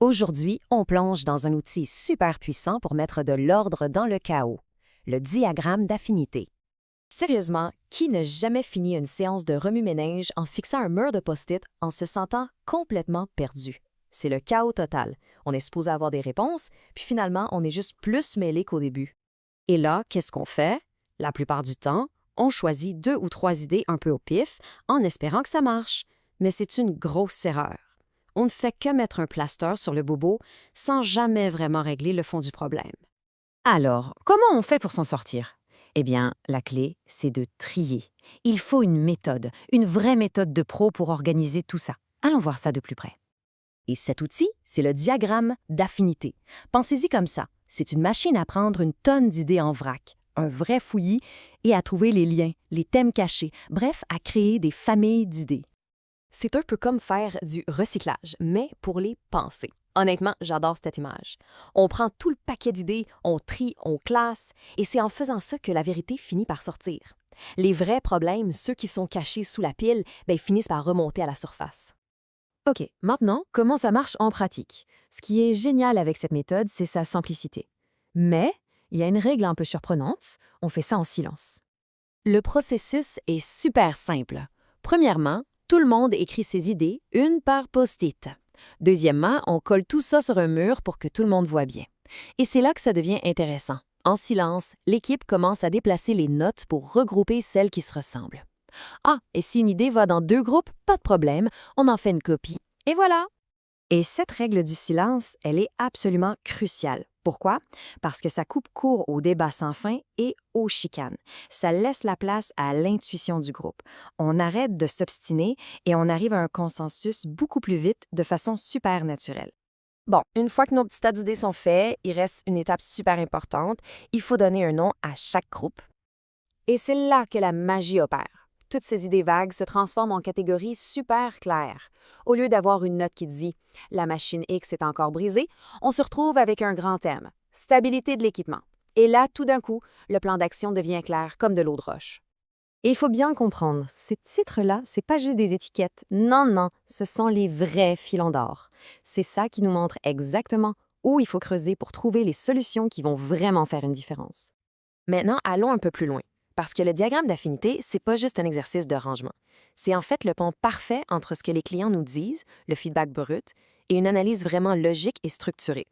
Aujourd'hui, on plonge dans un outil super puissant pour mettre de l'ordre dans le chaos, le diagramme d'affinité. Sérieusement, qui n'a jamais fini une séance de remue-ménage en fixant un mur de post-it en se sentant complètement perdu? C'est le chaos total. On est supposé avoir des réponses, puis finalement, on est juste plus mêlé qu'au début. Et là, qu'est-ce qu'on fait? La plupart du temps, on choisit 2 ou 3 idées un peu au pif en espérant que ça marche. Mais c'est une grosse erreur. On ne fait que mettre un plaster sur le bobo sans jamais vraiment régler le fond du problème. Alors, comment on fait pour s'en sortir? Eh bien, la clé, c'est de trier. Il faut une méthode, une vraie méthode de pro pour organiser tout ça. Allons voir ça de plus près. Et cet outil, c'est le diagramme d'affinité. Pensez-y comme ça. C'est une machine à prendre une tonne d'idées en vrac, un vrai fouillis, et à trouver les liens, les thèmes cachés, bref, à créer des familles d'idées. C'est un peu comme faire du recyclage, mais pour les pensées. Honnêtement, j'adore cette image. On prend tout le paquet d'idées, on trie, on classe, et c'est en faisant ça que la vérité finit par sortir. Les vrais problèmes, ceux qui sont cachés sous la pile, finissent par remonter à la surface. Ok, maintenant, comment ça marche en pratique? Ce qui est génial avec cette méthode, c'est sa simplicité. Mais, il y a une règle un peu surprenante, on fait ça en silence. Le processus est super simple. Premièrement, tout le monde écrit ses idées, une par post-it. Deuxièmement, on colle tout ça sur un mur pour que tout le monde voit bien. Et c'est là que ça devient intéressant. En silence, l'équipe commence à déplacer les notes pour regrouper celles qui se ressemblent. Ah, et si une idée va dans 2 groupes, pas de problème, on en fait une copie. Et voilà! Et cette règle du silence, elle est absolument cruciale. Pourquoi? Parce que ça coupe court au débat sans fin et aux chicanes. Ça laisse la place à l'intuition du groupe. On arrête de s'obstiner et on arrive à un consensus beaucoup plus vite de façon super naturelle. Bon, une fois que nos petits tas d'idées sont faits, il reste une étape super importante. Il faut donner un nom à chaque groupe. Et c'est là que la magie opère. Toutes ces idées vagues se transforment en catégories super claires. Au lieu d'avoir une note qui dit « La machine X est encore brisée », on se retrouve avec un grand thème « Stabilité de l'équipement ». Et là, tout d'un coup, le plan d'action devient clair comme de l'eau de roche. Et il faut bien comprendre, ces titres-là, c'est pas juste des étiquettes. Non, non, ce sont les vrais filons d'or. C'est ça qui nous montre exactement où il faut creuser pour trouver les solutions qui vont vraiment faire une différence. Maintenant, allons un peu plus loin. Parce que le diagramme d'affinité, c'est pas juste un exercice de rangement. C'est en fait le pont parfait entre ce que les clients nous disent, le feedback brut, et une analyse vraiment logique et structurée.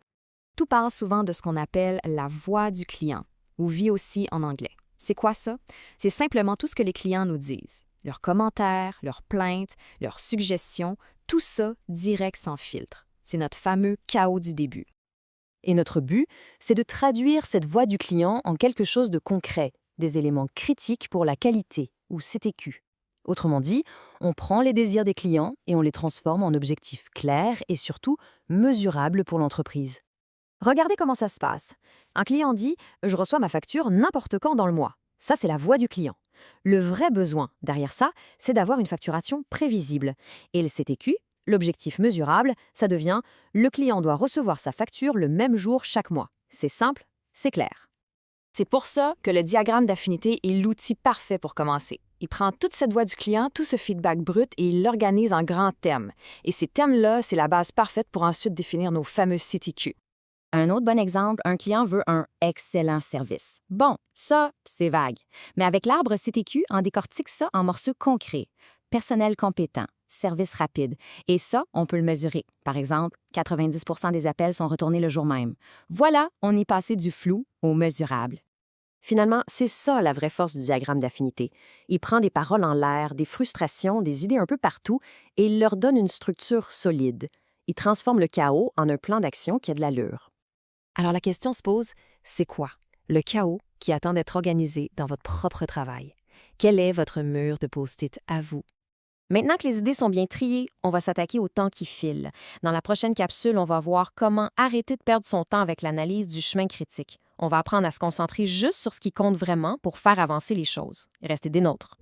Tout part souvent de ce qu'on appelle la voix du client, ou VOC en anglais. C'est quoi ça? C'est simplement tout ce que les clients nous disent. Leurs commentaires, leurs plaintes, leurs suggestions, tout ça direct sans filtre. C'est notre fameux chaos du début. Et notre but, c'est de traduire cette voix du client en quelque chose de concret, des éléments critiques pour la qualité, ou CTQ. Autrement dit, on prend les désirs des clients et on les transforme en objectifs clairs et surtout mesurables pour l'entreprise. Regardez comment ça se passe. Un client dit « Je reçois ma facture n'importe quand dans le mois ». Ça, c'est la voix du client. Le vrai besoin derrière ça, c'est d'avoir une facturation prévisible. Et le CTQ, l'objectif mesurable, ça devient « Le client doit recevoir sa facture le même jour chaque mois ». C'est simple, c'est clair. C'est pour ça que le diagramme d'affinité est l'outil parfait pour commencer. Il prend toute cette voix du client, tout ce feedback brut et il l'organise en grands thèmes. Et ces thèmes-là, c'est la base parfaite pour ensuite définir nos fameux CTQ. Un autre bon exemple, un client veut un excellent service. Bon, ça, c'est vague. Mais avec l'arbre CTQ, on décortique ça en morceaux concrets. Personnel compétent, service rapide. Et ça, on peut le mesurer. Par exemple, 90% des appels sont retournés le jour même. Voilà, on y passé du flou au mesurable. Finalement, c'est ça la vraie force du diagramme d'affinité. Il prend des paroles en l'air, des frustrations, des idées un peu partout et il leur donne une structure solide. Il transforme le chaos en un plan d'action qui a de l'allure. Alors la question se pose, c'est quoi le chaos qui attend d'être organisé dans votre propre travail? Quel est votre mur de post-it à vous? Maintenant que les idées sont bien triées, on va s'attaquer au temps qui file. Dans la prochaine capsule, on va voir comment arrêter de perdre son temps avec l'analyse du chemin critique. On va apprendre à se concentrer juste sur ce qui compte vraiment pour faire avancer les choses. Restez des nôtres.